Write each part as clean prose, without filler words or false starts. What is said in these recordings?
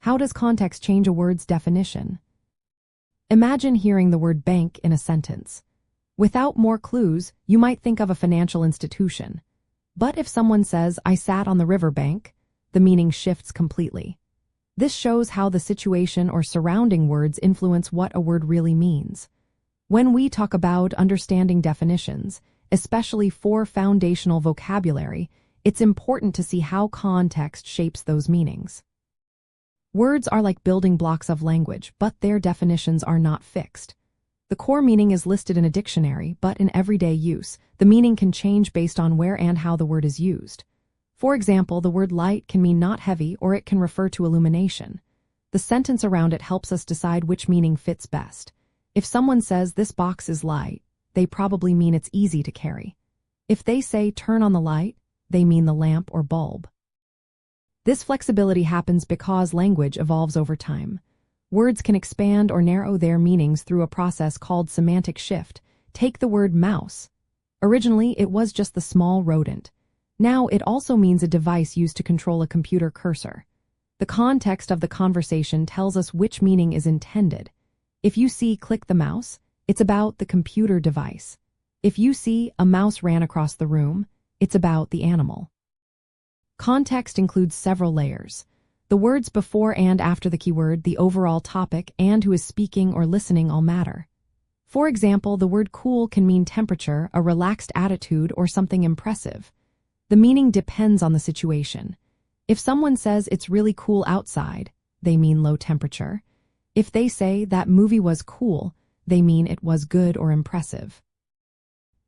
How does context change a word's definition? Imagine hearing the word bank in a sentence. Without more clues, you might think of a financial institution. But if someone says, "I sat on the riverbank," the meaning shifts completely. This shows how the situation or surrounding words influence what a word really means. When we talk about understanding definitions, especially for foundational vocabulary, it's important to see how context shapes those meanings. Words are like building blocks of language, but their definitions are not fixed. The core meaning is listed in a dictionary, but in everyday use, the meaning can change based on where and how the word is used. For example, the word light can mean not heavy, or it can refer to illumination. The sentence around it helps us decide which meaning fits best. If someone says, "This box is light," they probably mean it's easy to carry. If they say, "Turn on the light," they mean the lamp or bulb. This flexibility happens because language evolves over time. Words can expand or narrow their meanings through a process called semantic shift. Take the word mouse. Originally, it was just the small rodent. Now it also means a device used to control a computer cursor. The context of the conversation tells us which meaning is intended. If you see "click the mouse," it's about the computer device. If you see "a mouse ran across the room," it's about the animal. Context includes several layers. The words before and after the keyword, the overall topic, and who is speaking or listening all matter. For example, the word cool can mean temperature, a relaxed attitude, or something impressive. The meaning depends on the situation. If someone says "it's really cool outside," they mean low temperature. If they say "that movie was cool," they mean it was good or impressive.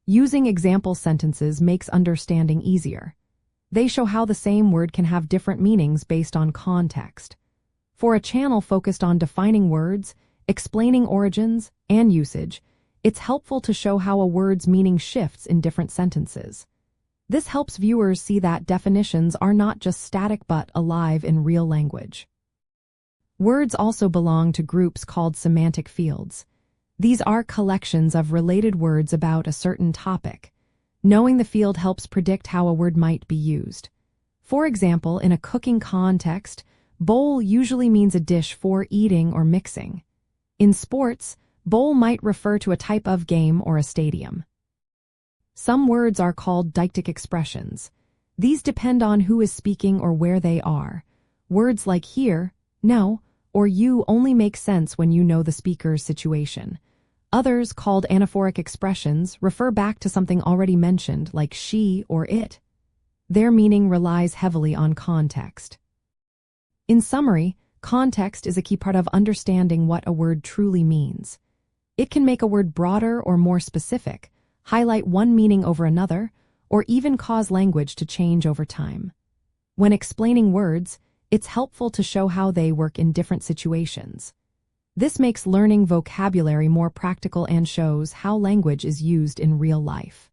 Using example sentences makes understanding easier. They show how the same word can have different meanings based on context. For a channel focused on defining words, explaining origins, and usage, it's helpful to show how a word's meaning shifts in different sentences. This helps viewers see that definitions are not just static but alive in real language. Words also belong to groups called semantic fields. These are collections of related words about a certain topic. Knowing the field helps predict how a word might be used. For example, in a cooking context, bowl usually means a dish for eating or mixing. In sports, bowl might refer to a type of game or a stadium. Some words are called deictic expressions. These depend on who is speaking or where they are. Words like here, no, or you only make sense when you know the speaker's situation. Others, called anaphoric expressions, refer back to something already mentioned, like she or it. Their meaning relies heavily on context. In summary, context is a key part of understanding what a word truly means. It can make a word broader or more specific, highlight one meaning over another, or even cause language to change over time. When explaining words, it's helpful to show how they work in different situations. This makes learning vocabulary more practical and shows how language is used in real life.